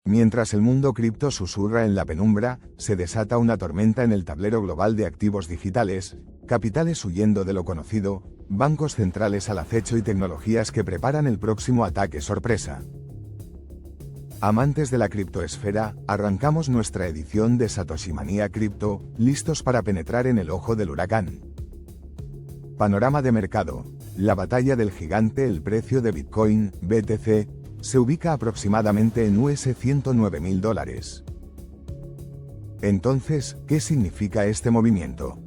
Mientras el mundo cripto susurra en la penumbra, se desata una tormenta en el tablero global de activos digitales, capitales huyendo de lo conocido, bancos centrales al acecho y tecnologías que preparan el próximo ataque sorpresa. Amantes de la criptoesfera, arrancamos nuestra edición de Satoshi Manía Cripto, listos para penetrar en el ojo del huracán. Panorama de mercado. La batalla del gigante. El precio de Bitcoin, BTC, se ubica aproximadamente en $109.000. Entonces, ¿qué significa este movimiento?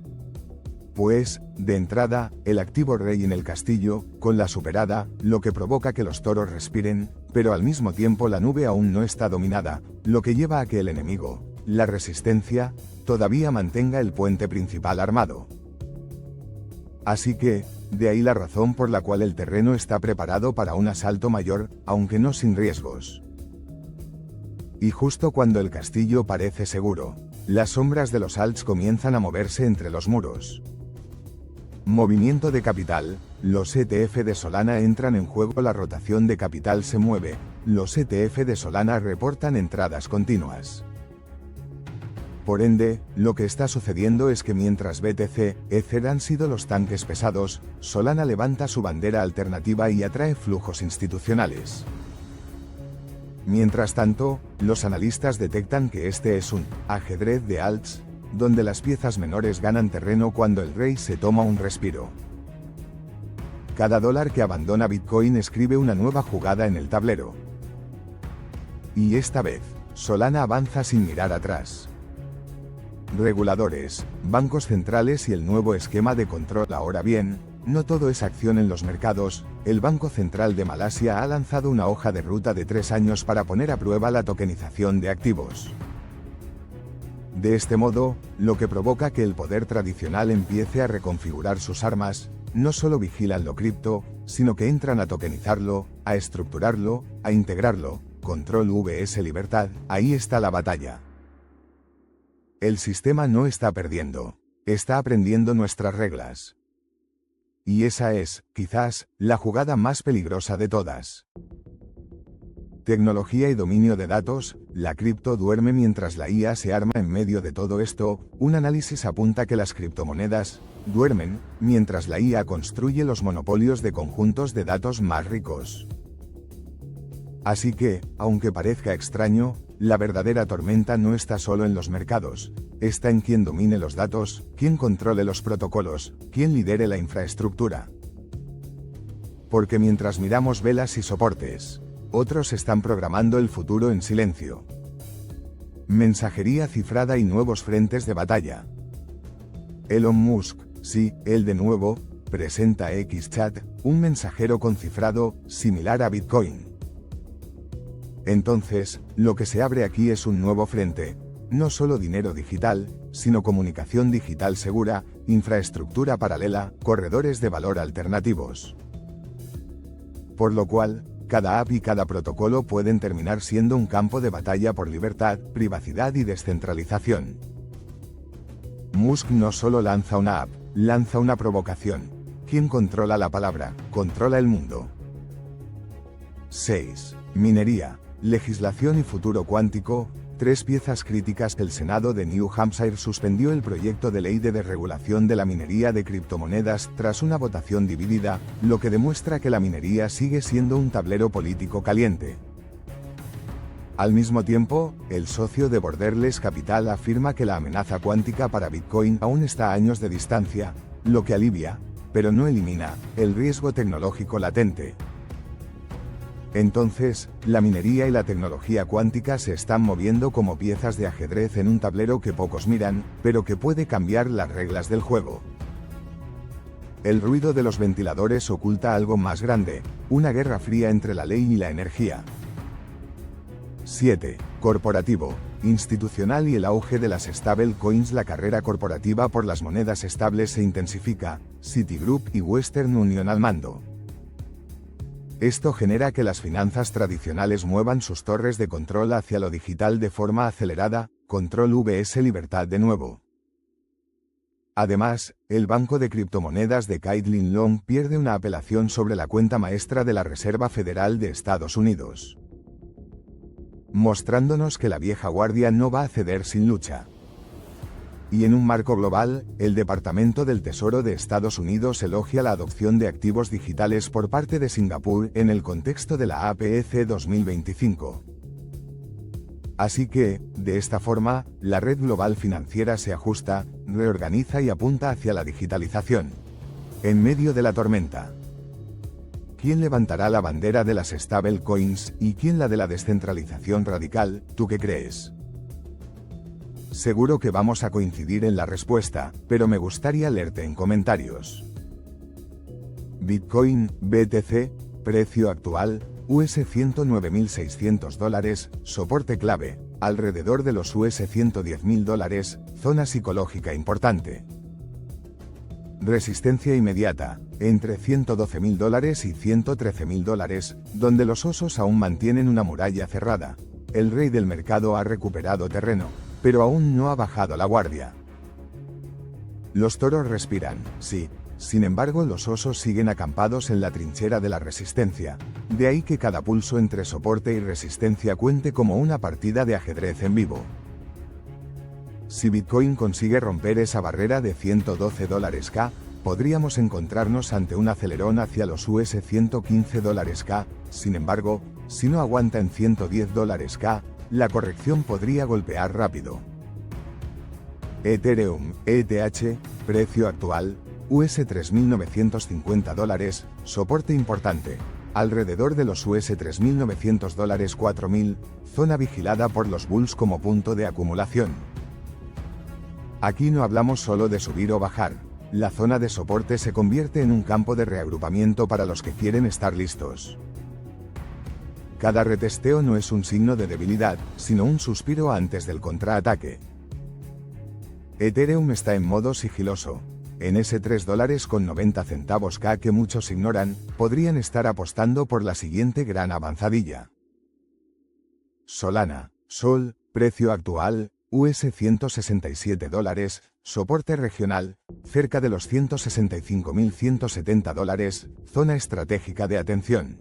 Pues, de entrada, el activo rey en el castillo, con la superada, lo que provoca que los toros respiren, pero al mismo tiempo la nube aún no está dominada, lo que lleva a que el enemigo, la resistencia, todavía mantenga el puente principal armado. Así que, de ahí la razón por la cual el terreno está preparado para un asalto mayor, aunque no sin riesgos. Y justo cuando el castillo parece seguro, las sombras de los alts comienzan a moverse entre los muros. Movimiento de capital. Los ETF de Solana entran en juego. La rotación de capital se mueve. Los ETF de Solana reportan entradas continuas. Por ende, lo que está sucediendo es que mientras BTC, Ether han sido los tanques pesados, Solana levanta su bandera alternativa y atrae flujos institucionales. Mientras tanto, los analistas detectan que este es un ajedrez de alts, donde las piezas menores ganan terreno cuando el rey se toma un respiro. Cada dólar que abandona Bitcoin escribe una nueva jugada en el tablero. Y esta vez, Solana avanza sin mirar atrás. Reguladores, bancos centrales y el nuevo esquema de control. Ahora bien, no todo es acción en los mercados. El Banco Central de Malasia ha lanzado una hoja de ruta de 3 años para poner a prueba la tokenización de activos. De este modo, lo que provoca que el poder tradicional empiece a reconfigurar sus armas, no solo vigilan lo cripto, sino que entran a tokenizarlo, a estructurarlo, a integrarlo. Control vs libertad, ahí está la batalla. El sistema no está perdiendo, está aprendiendo nuestras reglas. Y esa es, quizás, la jugada más peligrosa de todas. Tecnología y dominio de datos. La cripto duerme mientras la IA se arma. En medio de todo esto, un análisis apunta que las criptomonedas duermen mientras la IA construye los monopolios de conjuntos de datos más ricos. Así que, aunque parezca extraño, la verdadera tormenta no está solo en los mercados, está en quien domine los datos, quien controle los protocolos, quien lidere la infraestructura. Porque mientras miramos velas y soportes, otros están programando el futuro en silencio. Mensajería cifrada y nuevos frentes de batalla. Elon Musk, sí, él de nuevo, presenta XChat, un mensajero con cifrado, similar a Bitcoin. Entonces, lo que se abre aquí es un nuevo frente, no solo dinero digital, sino comunicación digital segura, infraestructura paralela, corredores de valor alternativos. Por lo cual, cada app y cada protocolo pueden terminar siendo un campo de batalla por libertad, privacidad y descentralización. Musk no solo lanza una app, lanza una provocación. ¿Quién controla la palabra? Controla el mundo. 6. Minería. Legislación y futuro cuántico. 3 piezas críticas. El Senado de New Hampshire suspendió el proyecto de ley de desregulación de la minería de criptomonedas tras una votación dividida, lo que demuestra que la minería sigue siendo un tablero político caliente. Al mismo tiempo, el socio de Borderless Capital afirma que la amenaza cuántica para Bitcoin aún está a años de distancia, lo que alivia, pero no elimina, el riesgo tecnológico latente. Entonces, la minería y la tecnología cuántica se están moviendo como piezas de ajedrez en un tablero que pocos miran, pero que puede cambiar las reglas del juego. El ruido de los ventiladores oculta algo más grande, una guerra fría entre la ley y la energía. 7. Corporativo, institucional y el auge de las stablecoins. La carrera corporativa por las monedas estables se intensifica, Citigroup y Western Union al mando. Esto genera que las finanzas tradicionales muevan sus torres de control hacia lo digital de forma acelerada, control vs libertad de nuevo. Además, el banco de criptomonedas de Caitlin Long pierde una apelación sobre la cuenta maestra de la Reserva Federal de Estados Unidos, mostrándonos que la vieja guardia no va a ceder sin lucha. Y en un marco global, el Departamento del Tesoro de Estados Unidos elogia la adopción de activos digitales por parte de Singapur en el contexto de la APEC 2025. Así que, de esta forma, la red global financiera se ajusta, reorganiza y apunta hacia la digitalización. En medio de la tormenta, ¿quién levantará la bandera de las stablecoins y quién la de la descentralización radical? ¿Tú qué crees? Seguro que vamos a coincidir en la respuesta, pero me gustaría leerte en comentarios. Bitcoin, BTC, precio actual, US $109.600, soporte clave, alrededor de los US $110.000, zona psicológica importante. Resistencia inmediata, entre $112.000 y $113.000, donde los osos aún mantienen una muralla cerrada. El rey del mercado ha recuperado terreno, pero aún no ha bajado la guardia. Los toros respiran, sí. Sin embargo, los osos siguen acampados en la trinchera de la resistencia, de ahí que cada pulso entre soporte y resistencia cuente como una partida de ajedrez en vivo. Si Bitcoin consigue romper esa barrera de $112K, podríamos encontrarnos ante un acelerón hacia los US $115K, sin embargo, si no aguanta en $110K, la corrección podría golpear rápido. Ethereum, ETH, precio actual, US $3.950, soporte importante, alrededor de los US $3.900 4.000, zona vigilada por los bulls como punto de acumulación. Aquí no hablamos solo de subir o bajar, la zona de soporte se convierte en un campo de reagrupamiento para los que quieren estar listos. Cada retesteo no es un signo de debilidad, sino un suspiro antes del contraataque. Ethereum está en modo sigiloso. En ese $3.90 que muchos ignoran, podrían estar apostando por la siguiente gran avanzadilla. Solana, Sol, precio actual, US $167, soporte regional, cerca de los $165.170, zona estratégica de atención.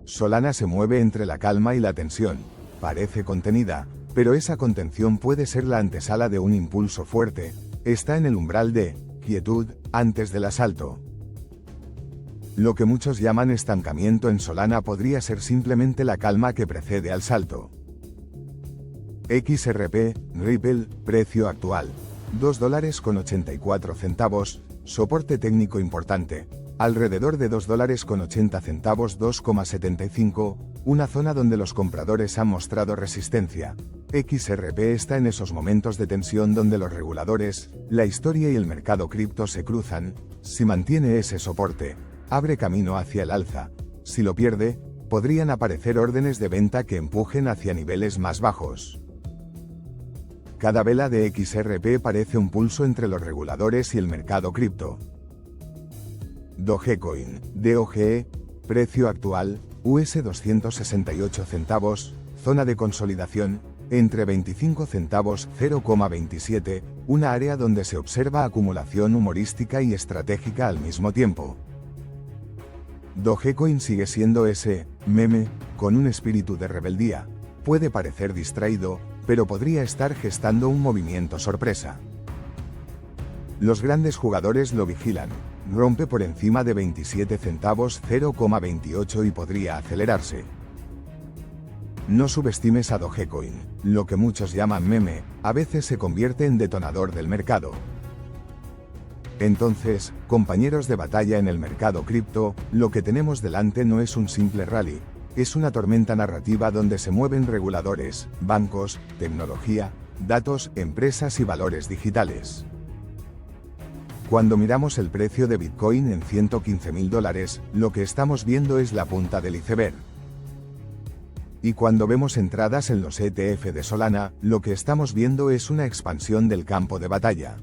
Solana se mueve entre la calma y la tensión, parece contenida, pero esa contención puede ser la antesala de un impulso fuerte. Está en el umbral de quietud antes del asalto. Lo que muchos llaman estancamiento en Solana podría ser simplemente la calma que precede al salto. XRP, Ripple, precio actual, $2.84, soporte técnico importante, alrededor de $2.80, 2,75, una zona donde los compradores han mostrado resistencia. XRP está en esos momentos de tensión donde los reguladores, la historia y el mercado cripto se cruzan. Si mantiene ese soporte, abre camino hacia el alza. Si lo pierde, podrían aparecer órdenes de venta que empujen hacia niveles más bajos. Cada vela de XRP parece un pulso entre los reguladores y el mercado cripto. Dogecoin, DOGE, precio actual, US $268, zona de consolidación, entre 25 centavos 0,27, una área donde se observa acumulación humorística y estratégica al mismo tiempo. Dogecoin sigue siendo ese meme, con un espíritu de rebeldía. Puede parecer distraído, pero podría estar gestando un movimiento sorpresa. Los grandes jugadores lo vigilan. Rompe por encima de 27 centavos 0,28 y podría acelerarse. No subestimes a Dogecoin, lo que muchos llaman meme, a veces se convierte en detonador del mercado. Entonces, compañeros de batalla en el mercado cripto, lo que tenemos delante no es un simple rally, es una tormenta narrativa donde se mueven reguladores, bancos, tecnología, datos, empresas y valores digitales. Cuando miramos el precio de Bitcoin en $115.000, lo que estamos viendo es la punta del iceberg. Y cuando vemos entradas en los ETF de Solana, lo que estamos viendo es una expansión del campo de batalla.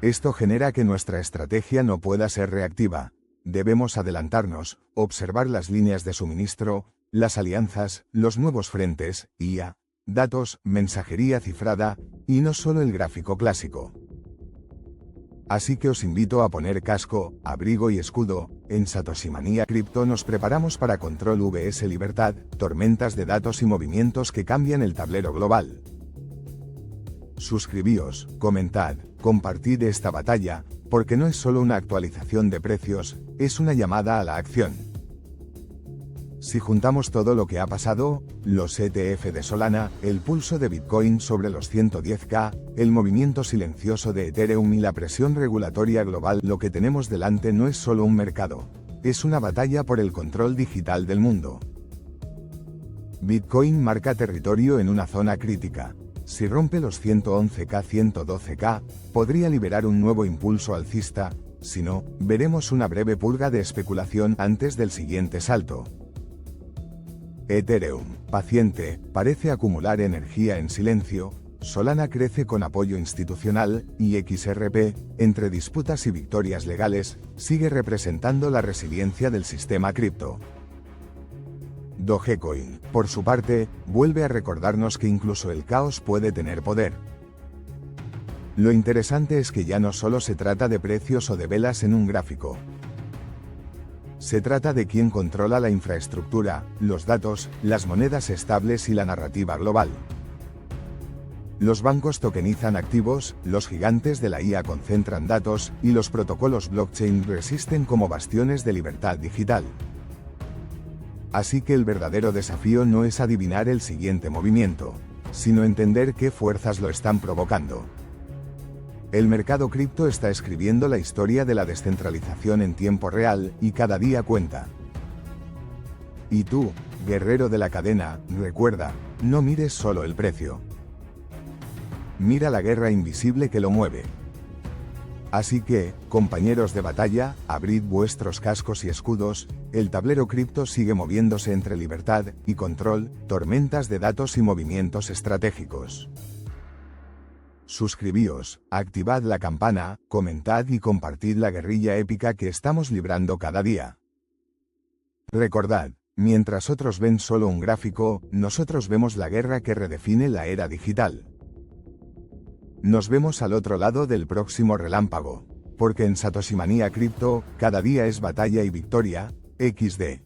Esto genera que nuestra estrategia no pueda ser reactiva. Debemos adelantarnos, observar las líneas de suministro, las alianzas, los nuevos frentes, IA, datos, mensajería cifrada, y no solo el gráfico clásico. Así que os invito a poner casco, abrigo y escudo. En Satoshi Mania Crypto nos preparamos para Control vs Libertad, tormentas de datos y movimientos que cambian el tablero global. Suscribíos, comentad, compartid esta batalla, porque no es solo una actualización de precios, es una llamada a la acción. Si juntamos todo lo que ha pasado, los ETF de Solana, el pulso de Bitcoin sobre los 110K, el movimiento silencioso de Ethereum y la presión regulatoria global, lo que tenemos delante no es solo un mercado, es una batalla por el control digital del mundo. Bitcoin marca territorio en una zona crítica. Si rompe los 111K, 112K, podría liberar un nuevo impulso alcista, si no, veremos una breve purga de especulación antes del siguiente salto. Ethereum, paciente, parece acumular energía en silencio. Solana crece con apoyo institucional, y XRP, entre disputas y victorias legales, sigue representando la resiliencia del sistema cripto. Dogecoin, por su parte, vuelve a recordarnos que incluso el caos puede tener poder. Lo interesante es que ya no solo se trata de precios o de velas en un gráfico. Se trata de quién controla la infraestructura, los datos, las monedas estables y la narrativa global. Los bancos tokenizan activos, los gigantes de la IA concentran datos, y los protocolos blockchain resisten como bastiones de libertad digital. Así que el verdadero desafío no es adivinar el siguiente movimiento, sino entender qué fuerzas lo están provocando. El mercado cripto está escribiendo la historia de la descentralización en tiempo real, y cada día cuenta. Y tú, guerrero de la cadena, recuerda, no mires solo el precio. Mira la guerra invisible que lo mueve. Así que, compañeros de batalla, abrid vuestros cascos y escudos, el tablero cripto sigue moviéndose entre libertad y control, tormentas de datos y movimientos estratégicos. Suscribíos, activad la campana, comentad y compartid la guerrilla épica que estamos librando cada día. Recordad, mientras otros ven solo un gráfico, nosotros vemos la guerra que redefine la era digital. Nos vemos al otro lado del próximo relámpago, porque en Satoshi Mania Crypto, cada día es batalla y victoria, XD.